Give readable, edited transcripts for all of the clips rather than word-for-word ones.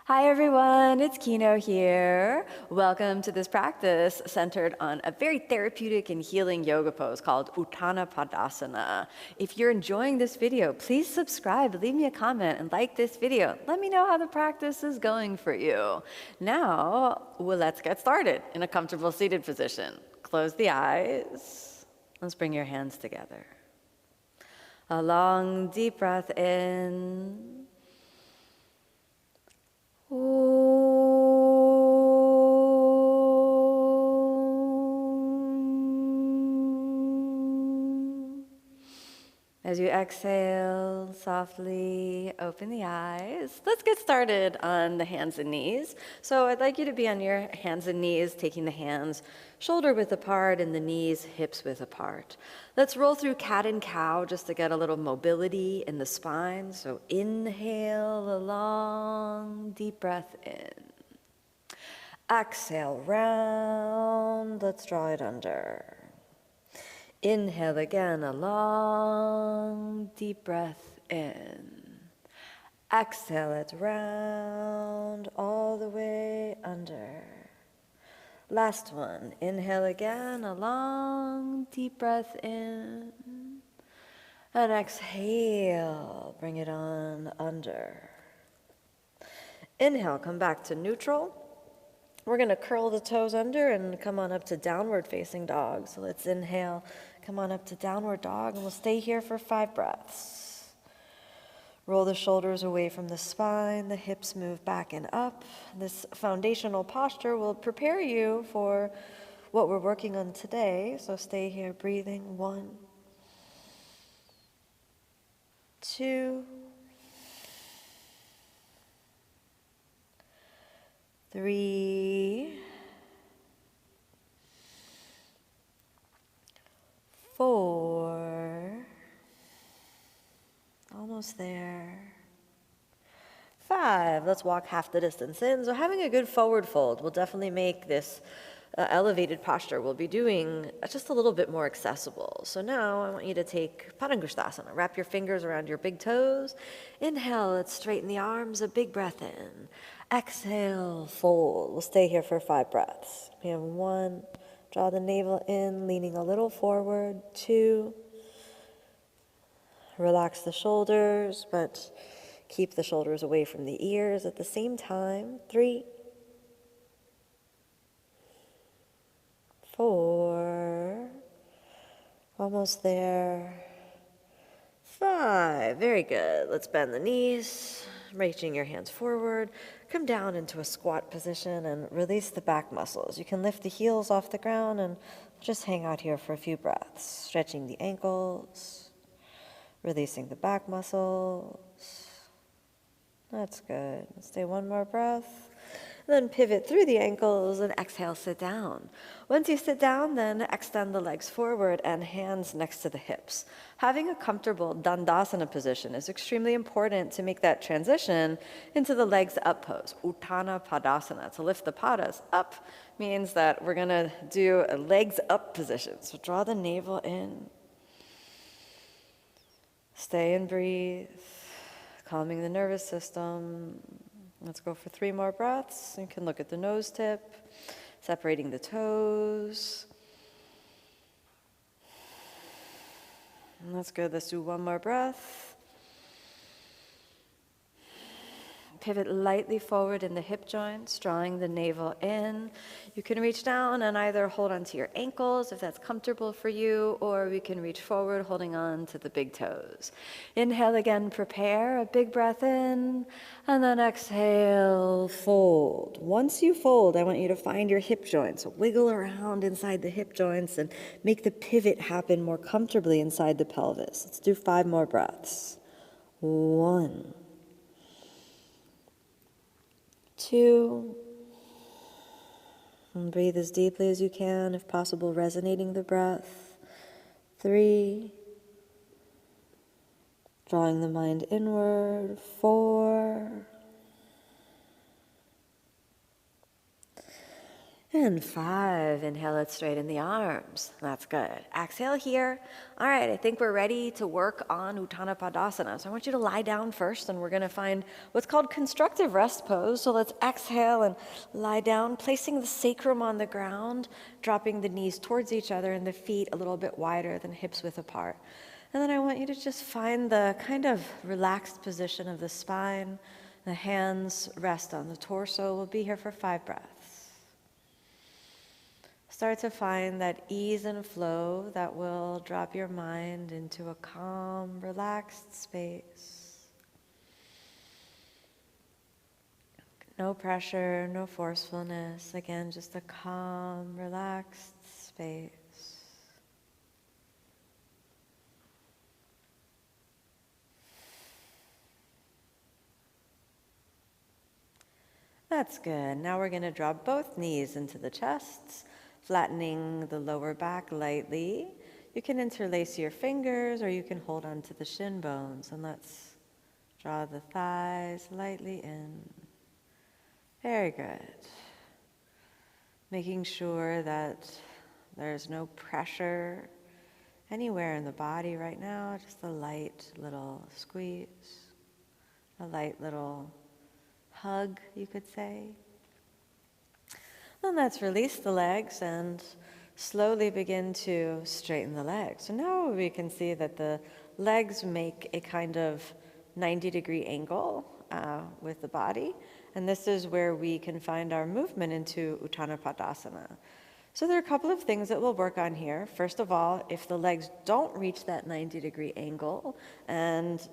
Hi everyone, it's Kino here. Welcome to this practice centered on a very therapeutic and healing yoga pose called Uttana Padasana. If you're enjoying this video, please subscribe, leave me a comment, and like this video. Let me know how the practice is going for you. Now, let's get started in a comfortable seated position. Close the eyes. Let's bring your hands together. A long, deep breath in. As you exhale, softly open the eyes. Let's get started on the hands and knees. So I'd like you to be on your hands and knees, taking the hands shoulder width apart and the knees hips width apart. Let's roll through cat and cow just to get a little mobility in the spine. So inhale a long, deep breath in. Exhale, round. Let's draw it under. Inhale again, a long, deep breath in. Exhale it round, all the way under. Last one. Inhale again, a long, deep breath in. And exhale, bring it on under. Inhale, come back to neutral. We're going to curl the toes under and come on up to downward facing dog. So let's inhale, come on up to downward dog, and we'll stay here for 5 breaths. Roll the shoulders away from the spine, the hips move back and up. This foundational posture will prepare you for what we're working on today. So stay here breathing. 1, 2, 3, 4, almost there. 5, let's walk half the distance in. So having a good forward fold will definitely make this elevated posture we'll be doing just a little bit more accessible. So now I want you to take Padangusthasana. Wrap your fingers around your big toes. Inhale, let's straighten the arms, a big breath in. Exhale, fold. We'll stay here for 5 breaths. We have 1, draw the navel in, leaning a little forward. 2, relax the shoulders, but keep the shoulders away from the ears at the same time. 3, 4, almost there. 5, very good. Let's bend the knees, reaching your hands forward. Come down into a squat position and release the back muscles. You can lift the heels off the ground and just hang out here for a few breaths. Stretching the ankles, releasing the back muscles. That's good. Let's stay 1 more breath. Then pivot through the ankles and exhale, sit down. Once you sit down, then extend the legs forward and hands next to the hips. Having a comfortable Dandasana position is extremely important to make that transition into the legs up pose, Uttana Padasana. To lift the padas up means that we're going to do a legs up position. So draw the navel in. Stay and breathe, calming the nervous system. Let's go for 3 more breaths. You can look at the nose tip, separating the toes. And that's good. Let's do 1 more breath. Pivot lightly forward in the hip joints, drawing the navel in. You can reach down and either hold onto your ankles if that's comfortable for you, or we can reach forward holding on to the big toes. Inhale again, prepare, a big breath in, and then exhale, fold. Once you fold, I want you to find your hip joints. So wiggle around inside the hip joints and make the pivot happen more comfortably inside the pelvis. Let's do 5 more breaths. 1, 2, and breathe as deeply as you can, if possible, resonating the breath. 3, drawing the mind inward. 4, And 5, inhale it straight in the arms. That's good. Exhale here. All right, I think we're ready to work on Uttana Padasana. So I want you to lie down first, and we're going to find what's called constructive rest pose. So let's exhale and lie down, placing the sacrum on the ground, dropping the knees towards each other and the feet a little bit wider than hips width apart. And then I want you to just find the kind of relaxed position of the spine. The hands rest on the torso. We'll be here for 5 breaths. Start to find that ease and flow that will drop your mind into a calm, relaxed space. No pressure, no forcefulness. Again, just a calm, relaxed space. That's good. Now we're going to drop both knees into the chest, flattening the lower back lightly. You can interlace your fingers or you can hold on to the shin bones. And let's draw the thighs lightly in. Very good. Making sure that there's no pressure anywhere in the body right now. Just a light little squeeze, a light little hug, you could say. And let's release the legs and slowly begin to straighten the legs. So now we can see that the legs make a kind of 90-degree angle with the body. And this is where we can find our movement into Uttana Padasana. So there are a couple of things that we'll work on here. First of all, if the legs don't reach that 90-degree angle and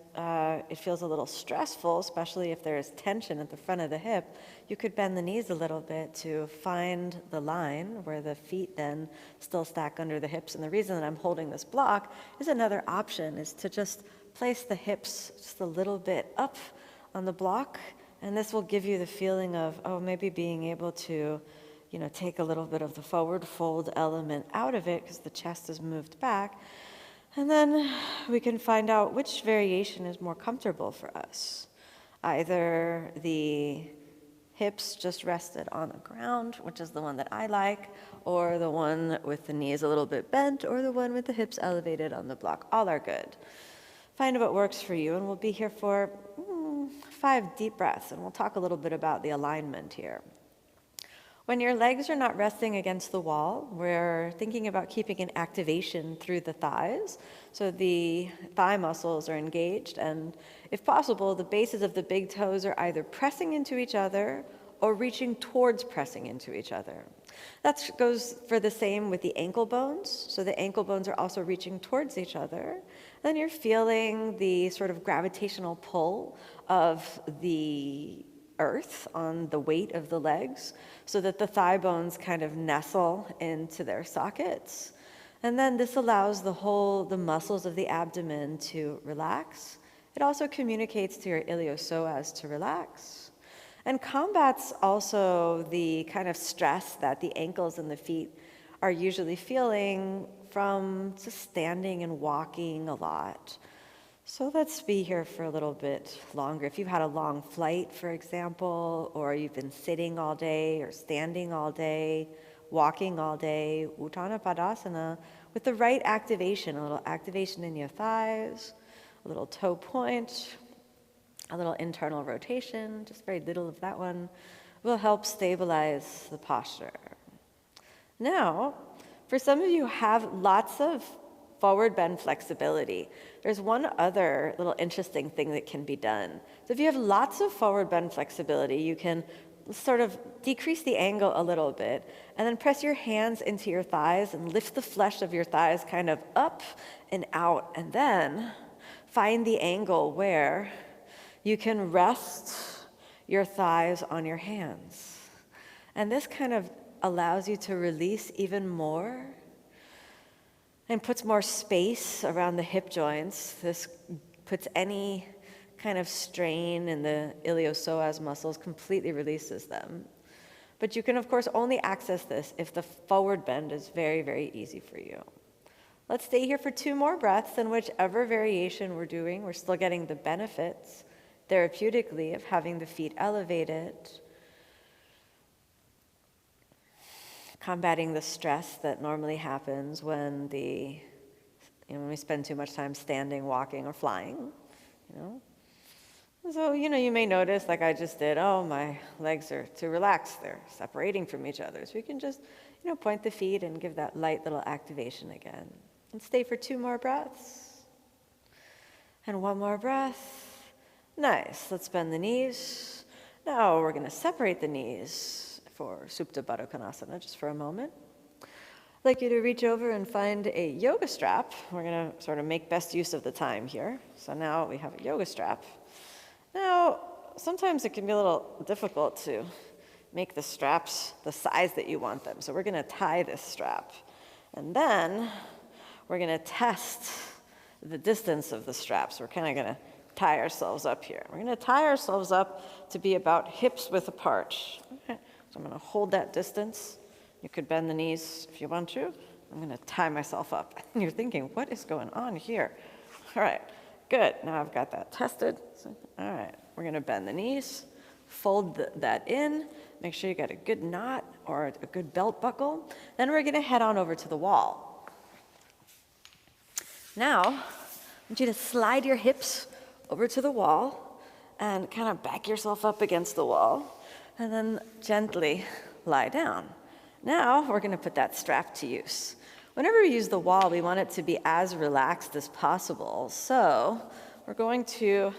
it feels a little stressful, especially if there is tension at the front of the hip, you could bend the knees a little bit to find the line where the feet then still stack under the hips. And the reason that I'm holding this block is another option is to just place the hips just a little bit up on the block. And this will give you the feeling of, maybe being able to take a little bit of the forward fold element out of it because the chest is moved back. And then we can find out which variation is more comfortable for us. Either the hips just rested on the ground, which is the one that I like, or the one with the knees a little bit bent, or the one with the hips elevated on the block. All are good. Find what works for you, and we'll be here for 5 deep breaths, and we'll talk a little bit about the alignment here. When your legs are not resting against the wall, we're thinking about keeping an activation through the thighs. So the thigh muscles are engaged, and if possible, the bases of the big toes are either pressing into each other or reaching towards pressing into each other. That goes for the same with the ankle bones. So the ankle bones are also reaching towards each other. Then you're feeling the sort of gravitational pull of the earth on the weight of the legs so that the thigh bones kind of nestle into their sockets. And then this allows the muscles of the abdomen to relax. It also communicates to your iliopsoas to relax and combats also the kind of stress that the ankles and the feet are usually feeling from just standing and walking a lot. So let's be here for a little bit longer. If you've had a long flight, for example, or you've been sitting all day or standing all day, walking all day, Uttana Padasana, with the right activation, a little activation in your thighs, a little toe point, a little internal rotation, just very little of that one, will help stabilize the posture. Now, for some of you who have lots of forward bend flexibility, there's one other little interesting thing that can be done. So if you have lots of forward bend flexibility, you can sort of decrease the angle a little bit and then press your hands into your thighs and lift the flesh of your thighs kind of up and out, and then find the angle where you can rest your thighs on your hands. And this kind of allows you to release even more and puts more space around the hip joints. This puts any kind of strain in the iliopsoas muscles, completely releases them. But you can, of course, only access this if the forward bend is very, very easy for you. Let's stay here for 2 more breaths, and whichever variation we're doing, we're still getting the benefits therapeutically of having the feet elevated. combating the stress that normally happens when when we spend too much time standing, walking, or flying, So, you may notice, like I just did, oh, my legs are too relaxed. They're separating from each other. So we can just, point the feet and give that light little activation again. And stay for 2 more breaths. And 1 more breath. Nice. Let's bend the knees. Now we're going to separate the knees for Supta Baddha Konasana just for a moment. I'd like you to reach over and find a yoga strap. We're going to sort of make best use of the time here. So now we have a yoga strap. Now, sometimes it can be a little difficult to make the straps the size that you want them. So we're going to tie this strap. And then we're going to test the distance of the straps. We're kind of going to tie ourselves up here. We're going to tie ourselves up to be about hips width apart. Okay. So I'm going to hold that distance. You could bend the knees if you want to. I'm going to tie myself up. And you're thinking, what is going on here? All right, good. Now I've got that tested. All right, we're going to bend the knees, fold that in, make sure you got a good knot or a good belt buckle. Then we're going to head on over to the wall. Now, I want you to slide your hips over to the wall and kind of back yourself up against the wall, and then gently lie down. Now, we're going to put that strap to use. Whenever we use the wall, we want it to be as relaxed as possible. So we're going to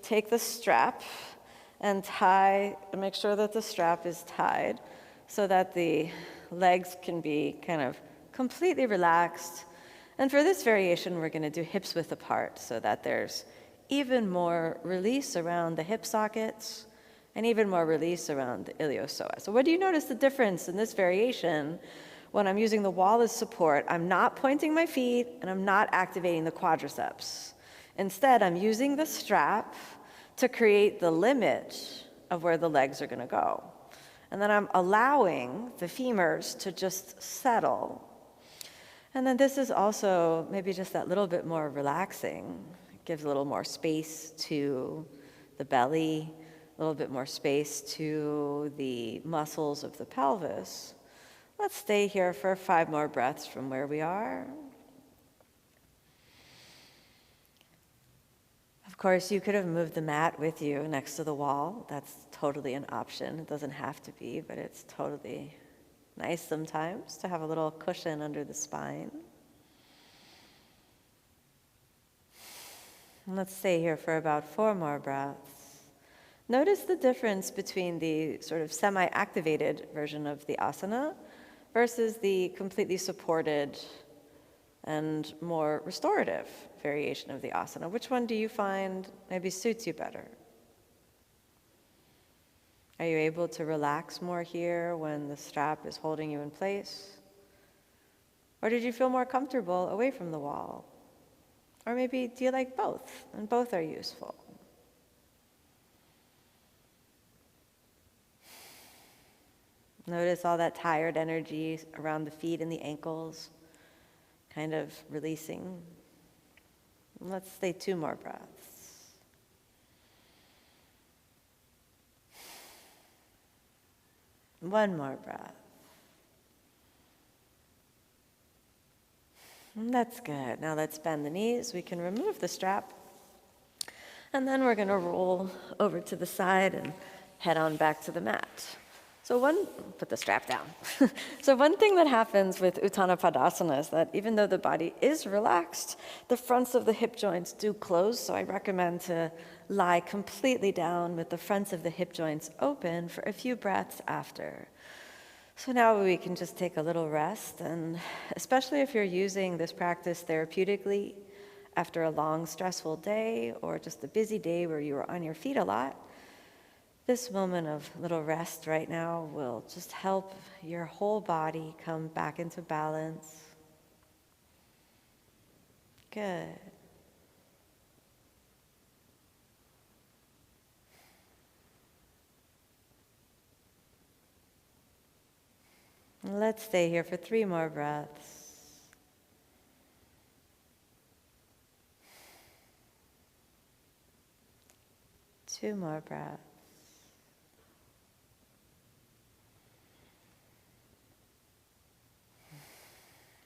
take the strap and make sure that the strap is tied so that the legs can be kind of completely relaxed. And for this variation, we're going to do hips width apart so that there's even more release around the hip sockets and even more release around the iliopsoas. So what do you notice the difference in this variation? When I'm using the wall as support, I'm not pointing my feet and I'm not activating the quadriceps. Instead, I'm using the strap to create the limit of where the legs are going to go. And then I'm allowing the femurs to just settle. And then this is also maybe just that little bit more relaxing. It gives a little more space to the belly, a little bit more space to the muscles of the pelvis. Let's stay here for 5 more breaths from where we are. Of course, you could have moved the mat with you next to the wall. That's totally an option. It doesn't have to be, but it's totally nice sometimes to have a little cushion under the spine. And let's stay here for about 4 more breaths. Notice the difference between the sort of semi-activated version of the asana versus the completely supported and more restorative variation of the asana. Which one do you find maybe suits you better? Are you able to relax more here when the strap is holding you in place? Or did you feel more comfortable away from the wall? Or maybe do you like both? And both are useful. Notice all that tired energy around the feet and the ankles, kind of releasing. Let's stay 2 more breaths. One more breath. And that's good. Now let's bend the knees. We can remove the strap. And then we're going to roll over to the side and head on back to the mat. Put the strap down. So one thing that happens with Uttana Padasana is that even though the body is relaxed, the fronts of the hip joints do close. So I recommend to lie completely down with the fronts of the hip joints open for a few breaths after. So now we can just take a little rest, and especially if you're using this practice therapeutically after a long, stressful day or just a busy day where you are on your feet a lot, this moment of little rest right now will just help your whole body come back into balance. Good. Let's stay here for 3 more breaths. Two more breaths. .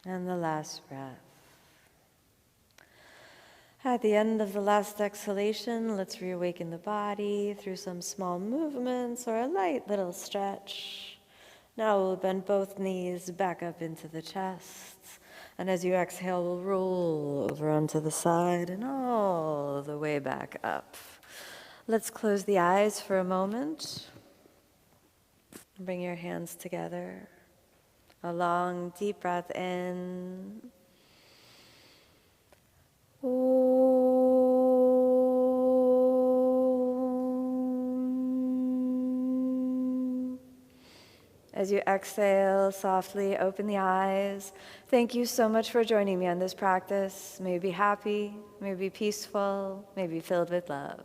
And the last breath. At the end of the last exhalation, let's reawaken the body through some small movements or a light little stretch. Now we'll bend both knees back up into the chest. And as you exhale, we'll roll over onto the side and all the way back up. Let's close the eyes for a moment. Bring your hands together. A long, deep breath in. As you exhale, softly open the eyes. Thank you so much for joining me on this practice. May you be happy, may you be peaceful, may you be filled with love.